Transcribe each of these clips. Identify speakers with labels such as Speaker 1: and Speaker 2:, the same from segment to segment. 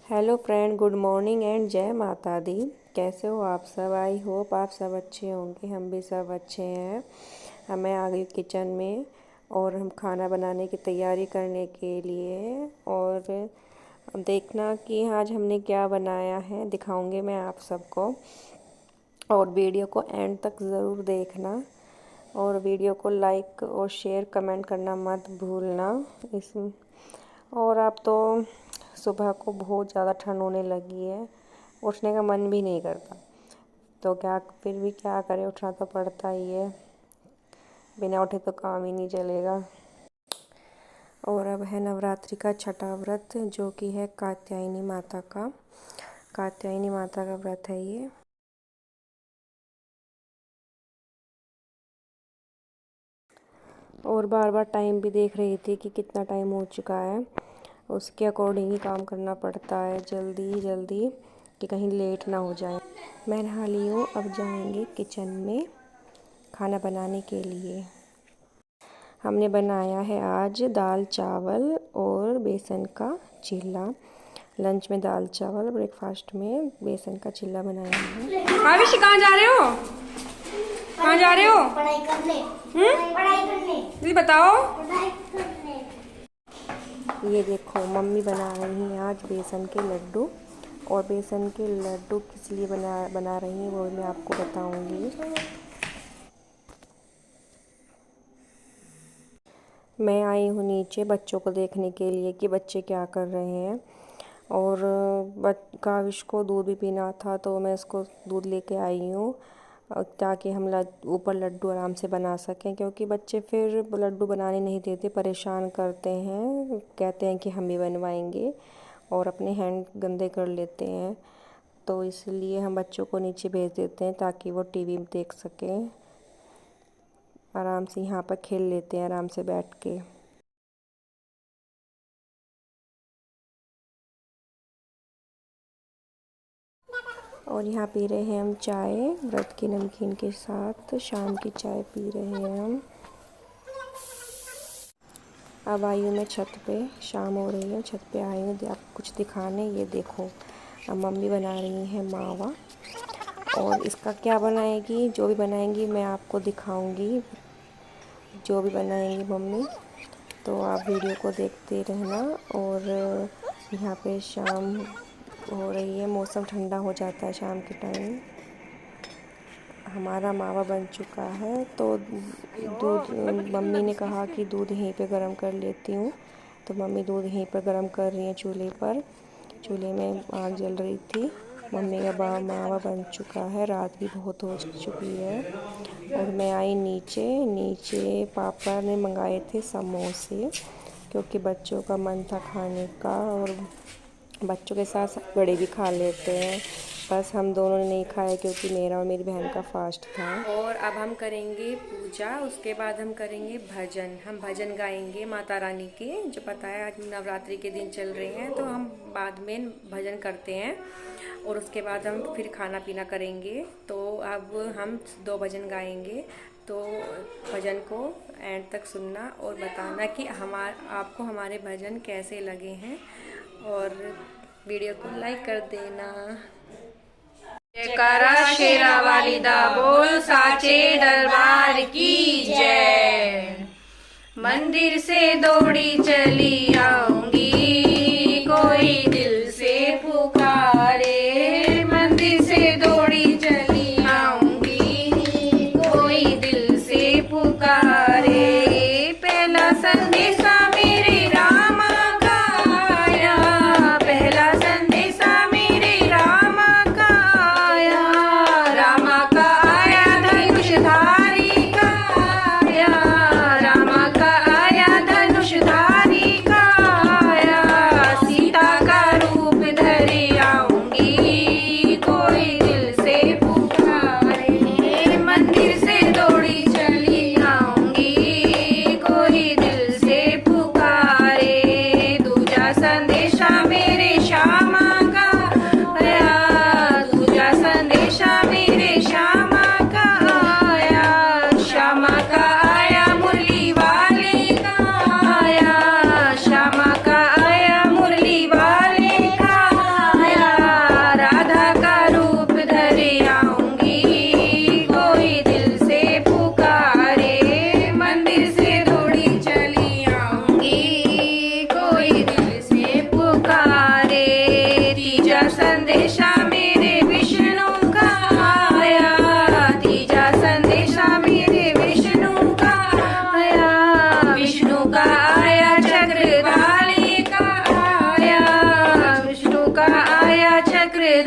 Speaker 1: Hello friend, good morning and जय माता दी। कैसे हो आप सब? आई होप आप सब अच्छे होंगे। हम भी सब अच्छे हैं। मैं आ गई किचन में और हम खाना बनाने की तैयारी करने के लिए। और देखना कि आज हमने क्या बनाया है, दिखाऊंगी मैं आप सबको। और वीडियो को एंड तक ज़रूर देखना और वीडियो को लाइक और शेयर कमेंट करना मत भूलना। इस और अब तो सुबह को बहुत ज़्यादा ठंड होने लगी है, उठने का मन भी नहीं करता। तो क्या फिर भी क्या करें, उठना तो पड़ता ही है। बिना उठे तो काम ही नहीं चलेगा। और अब है नवरात्रि का छठा व्रत, जो कि है कात्यायनी माता का। कात्यायनी माता का व्रत है ये। और बार बार टाइम भी देख रही थी कि कितना टाइम हो चुका है। उसके अकॉर्डिंग ही काम करना पड़ता है, जल्दी जल्दी, कि कहीं लेट ना हो जाए। मैं नहा ली हूँ, अब जाएंगे किचन में खाना बनाने के लिए। हमने बनाया है आज दाल चावल और बेसन का चिल्ला। लंच में दाल चावल, ब्रेकफास्ट में बेसन का चिल्ला बनाया है। आविश, कहाँ जा रहे हो? कहाँ जा रहे हो?
Speaker 2: पढ़ाई करने। पढ़ाई करने।
Speaker 1: जी बताओ।
Speaker 2: पढ़ाई करने।
Speaker 1: ये देखो, मम्मी बना रही हैं आज बेसन के लड्डू। और बेसन के लड्डू किस लिए बना रही हैं वो मैं आपको बताऊंगी। मैं आई हूँ नीचे बच्चों को देखने के लिए कि बच्चे क्या कर रहे हैं। और काविश को दूध भी पीना था, तो मैं इसको दूध लेके आई हूँ ताकि हम ऊपर लड्डू आराम से बना सकें। क्योंकि बच्चे फिर लड्डू बनाने नहीं देते, परेशान करते हैं, कहते हैं कि हम भी बनवाएंगे और अपने हैंड गंदे कर लेते हैं। तो इसलिए हम बच्चों को नीचे भेज देते हैं ताकि वो टीवी देख सकें, आराम से यहाँ पर खेल लेते हैं आराम से बैठ के। और यहाँ पी रहे हैं हम चाय व्रत की नमकीन के साथ। शाम की चाय पी रहे हैं हम। अब आई हूँ मैं छत पे, शाम हो रही है, छत पे आई हूँ आप कुछ दिखाने। ये देखो, अब मम्मी बना रही हैं मावा। और इसका क्या बनाएगी, जो भी बनाएंगी मैं आपको दिखाऊंगी, जो भी बनाएंगी मम्मी। तो आप वीडियो को देखते रहना। और यहाँ पे शाम हो रही है, मौसम ठंडा हो जाता है शाम के टाइम। हमारा मावा बन चुका है, तो दूध, मम्मी ने कहा कि दूध यहीं पे गरम कर लेती हूँ। तो मम्मी दूध यहीं पर गरम कर रही हैं चूल्हे पर। चूल्हे में आग जल रही थी। मम्मी का मावा बन चुका है, रात भी बहुत हो चुकी है। और मैं आई नीचे। नीचे पापा ने मंगाए थे समोसे, क्योंकि बच्चों का मन था खाने का। और बच्चों के साथ बड़े भी खा लेते हैं, बस हम दोनों ने नहीं खाया क्योंकि मेरा और मेरी बहन का फास्ट था। और अब हम करेंगे पूजा, उसके बाद हम करेंगे भजन। हम भजन गाएंगे माता रानी के, जो पता है आज नवरात्रि के दिन चल रहे हैं, तो हम बाद में भजन करते हैं। और उसके बाद हम फिर खाना पीना करेंगे। तो अब हम 2 भजन गाएंगे। तो भजन को एंड तक सुनना और बताना कि आपको हमारे भजन कैसे लगे हैं। और वीडियो को लाइक कर देना।
Speaker 3: जयकारा शेरा वाली दा बोल, साचे दरबार की जय। मंदिर से दौड़ी चली आऊंगी, कोई दिल से पुकारे। मंदिर से दौड़ी चली आऊंगी, कोई दिल से पुकारे। पहला संदेशा मेरे रामा का आया, पहला संदेशा मेरे रामा का आया। रामा का आया धनुषधारी का आया, रामा का आया धनुषधारी का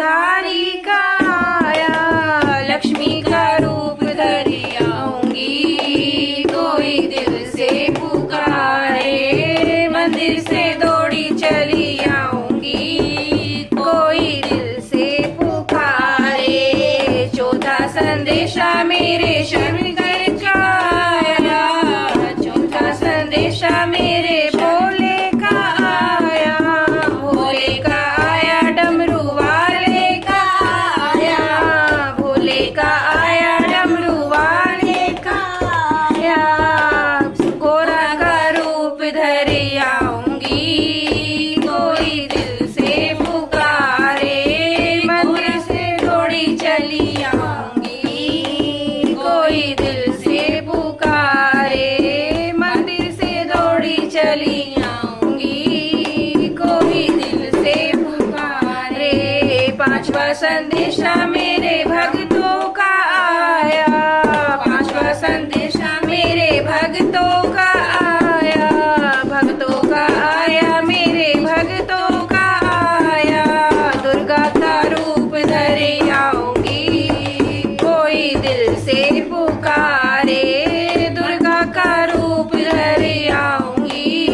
Speaker 3: धारी का आया, लक्ष्मी का रूप धरी आऊंगी, कोई दिल से पुकारे। मंदिर से दौड़ी चली आऊंगी, कोई दिल से पुकारे। चौथा संदेशा मेरे शंकर का आया, चौथा संदेशा मेरे भोले का आया, भोले का आया डमरू वाले का आया, भोले का आया डमरू वाले का आया। गोरा का रूप धरे आऊंगी, कोई दिल से पुकारे। मंदिर से दौड़ी चली आऊंगी, कोई दिल से पुकारे। मंदिर से दौड़ी चली आऊंगी, कोई दिल से पुकारे। पांचवा संदेशा मेरे भक्तों का आया, पांचवा संदेशा मेरे भक्तों का आया, भक्तों का आया, मेरे भक्तों का आया। दुर्गा का रूप धरे आऊंगी, कोई दिल से पुकारे। दुर्गा का रूप धरे आऊंगी,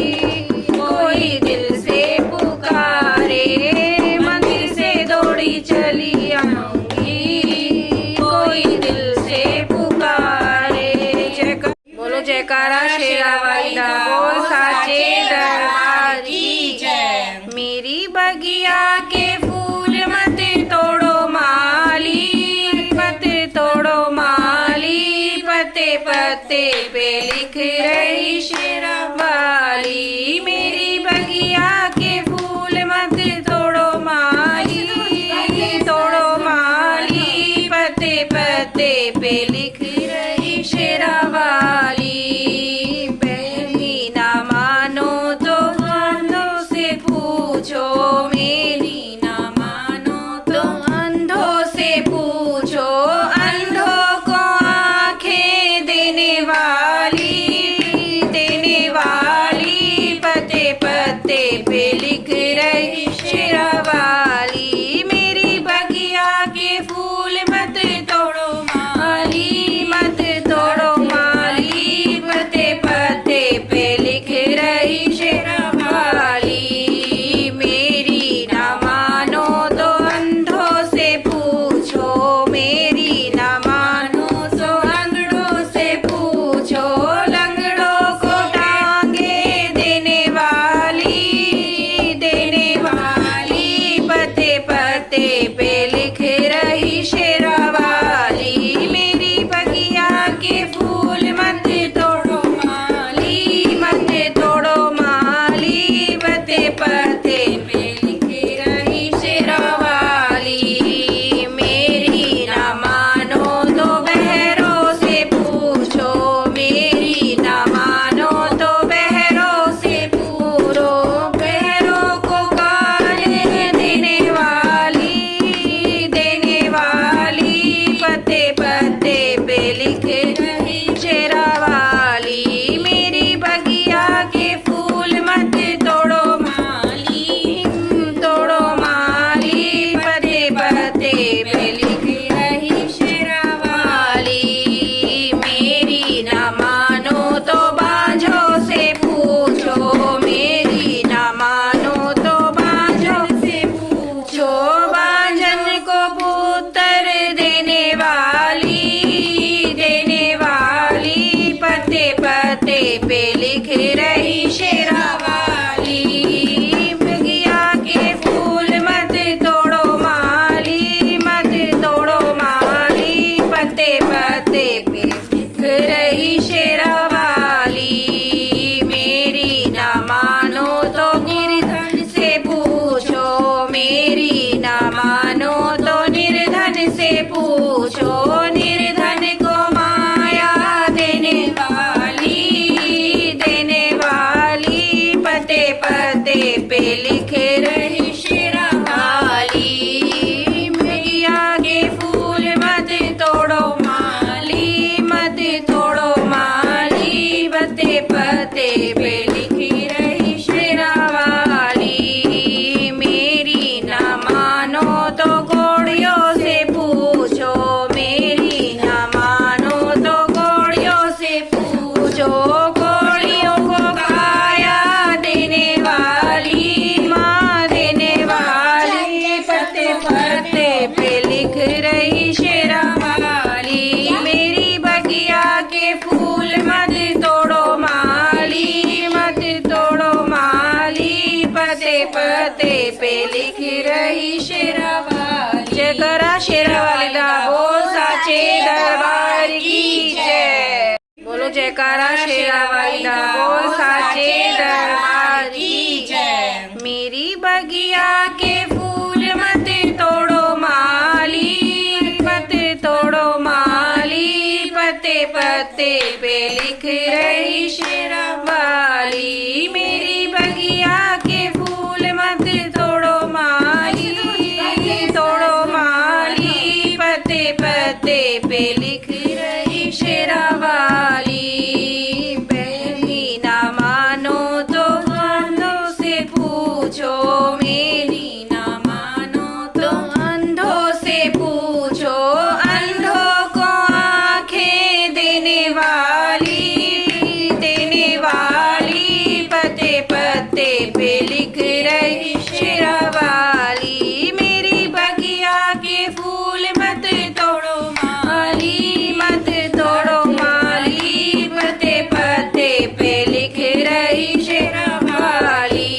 Speaker 3: कोई दिल से पुकारे। मंदिर से दौड़ी चली आऊंगी, कोई दिल से पुकारे। बोलो जयकारा शेरा वाली दा बोल साचे दरबार की जय। मेरी बगिया के फूल मत तोड़ो माली, मत तोड़ो माली। पत्ते पत्ते पे लिख रही शेरा वाली। मेरी बगिया के फूल मत तोड़ो माली, तोड़ो माली। पत्ते पत्ते पे लिख रही शेरा वाली। पहली ना मानो तो अंधों से पूछो, मेरी ना मानो तो अंधों से पूछो। अंधों को आंखें देने वाली, देने वाली। पत्ते पत्ते पे लिख रही शेरा वाली। मेरी बगिया के फूल मत तोड़ो माली, मत तोड़ो माली। पत्ते पत्ते पे लिख रही शेरा वाली। मेरी ना मानो तो अंधों से पूछो, मेरी ना मानो तो लंगड़ों से पूछो। लंगड़ों को टांगे देने वाली, देने वाली। पत्ते पत्ते पे लिख रही शेरा वाली। मेरी बगिया के फूल मत तोड़ो माली, मत तोड़ो माली। पत्ते पत्ते पे लिख रही शेरा वाली। मेरी ना मानो तो बहरों से पूछो, मेरी ना मानो तो बहरों से पूछो। बहरों को गाने देने वाली, देने वाली। पत्ते पत्ते पे लिख रही शेरा वाली। मेरी बगिया के फूल मत तोड़ो माली, तोड़ो माली। पत्ते पत्ते पे लिख रही शेरा वाली। मेरी ना मानो तो बांझों से पूछो, मेरी ना मानो तो बांझों से पूछो। बांझन को पुत्र देने वाली, देने वाली। पत्ते पत्ते पे लिख रही शेरा वाली। बगिया के फूल मत तोड़ो माली, मत तोड़ो माली। पत्ते पत्ते पे लिख रही शेरा वाली। मेरी ना मानो तो निर्धन से पूछो, मेरी ना मानो तो निर्धन से पूछो। निर्धन को माया देने वाली, देने वाली। पत्ते पत्ते पे लिख रही शेरा वाली। मैया के फूल मत तोड़ो माली, मत तोड़ो माली। पत्ते पत्ते पे लिख रही शेरा वाली। मेरी ना मानो तो पते पे लिख रही शेरावाली। जयकारा शेरावाली दा बोल साचे दरबार की जय। बोलो जयकारा शेरावाली दा बोल साचे दरबार की जय। मेरी बगिया के फूल मत तोड़ो माली, मत तोड़ो माली, पते पते पे लिख रही शेरावाली। मेरी बगिया के फूल मत तोड़ो माली, तोड़ो माली, पते पते पे लिख रही शेरावाली। मेरी ना मानो तो अंधों से पूछो, मेरी ना मानो तो अंधों से पूछो, अंधों को आंखें देने वाली, देने वाली, पते पते पे लिख रही शेरावाली। मेरी बगिया के फूल मत तोड़ो माली, मत तोड़ो माली, पते पते पे लिख रही शेरावाली।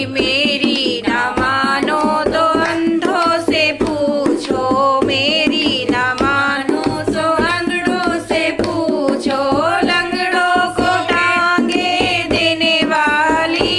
Speaker 3: मेरी ना मानो तो अंधों से पूछो, मेरी ना मानो तो लंगड़ों से पूछो, लंगड़ों को टांगे देने वाली,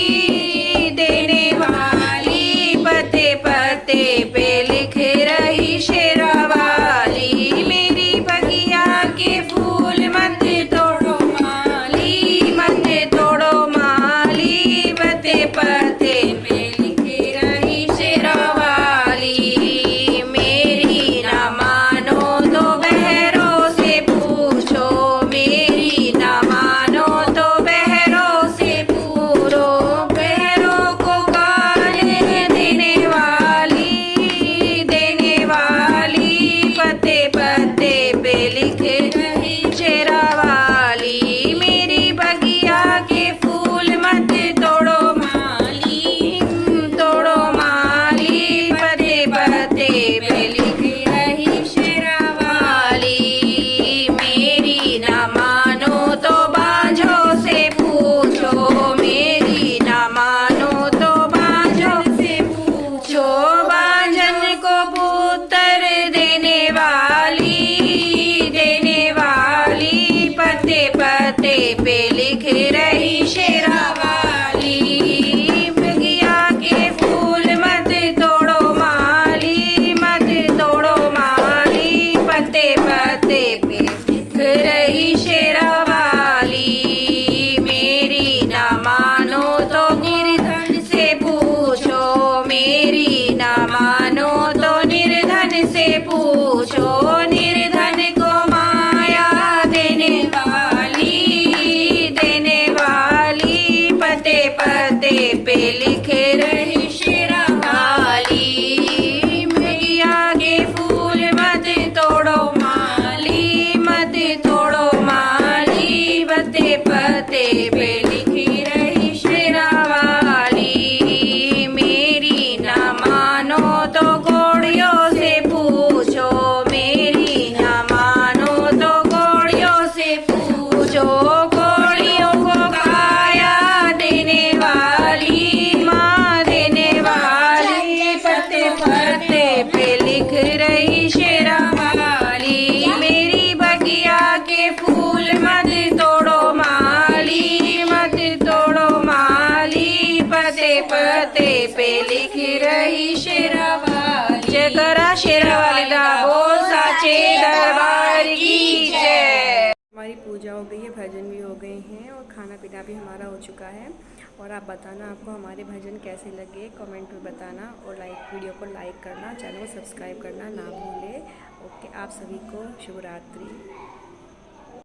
Speaker 3: देने वाली, पते पते पे लिख रही शेरावाली। मेरी बगिया के फूल मत तोड़ो माली, मत तोड़ो माली, पते पते पे लिख रही शेरावाली। मेरी ना मानो तो बहरों से पूछो, मेरी ना मानो तो बहरों से पूछो, बहरों को गाने देने वाली, देने वाली, पते पते पे लिख रही शेरावाली। मेरी बगिया के फूल मत तोड़ो माली, तोड़ो माली, पते पते पे लिख रही शेरावाली। मेरी ना मानो तो बांझों से पूछो, मेरी ना मानो तो बांझों से पूछो, बांझन को पुत्र देने वाली, देने वाली, पते पते पे लिख रही शेरावाली। बगिया के फूल मत तोड़ो माली, मत तोड़ो माली, पते पते पे लिख रही शेरावाली। मेरी ना मानो तो निर्धन से पूछो, मेरी ना मानो तो निर्धन से पूछो, निर्धन को माया देने वाली, देने वाली, पते पते पे लिख रही शेरावाली। बगिया के फूल मत तोड़ो माली, मत तोड़ो माली, पते पते पे लिख रही शेरावाली। मेरी ना मानो तो घोड़ियों से पूछो, मेरी ना मानो तो घोड़ियों से पूछो, घोड़ियों को काया देने वाली, माँ देने वाली, पते पते पे लिख रही शेरावाली। मेरी बगिया के फूल मत तोड़ो माली, मत तोड़ो माली, पते पते पे लिख रही शेरावाली। जयकारा शेरावाली दा बोल साचे दरबार की जय।
Speaker 1: हमारी पूजा हो गई है, भजन भी हो गए हैं और खाना पीना भी हमारा हो चुका है। और आप बताना आपको हमारे भजन कैसे लगे, कमेंट में बताना और वीडियो को लाइक करना, चैनल को सब्सक्राइब करना ना भूलें। ओके, आप सभी को शुभ रात्रि।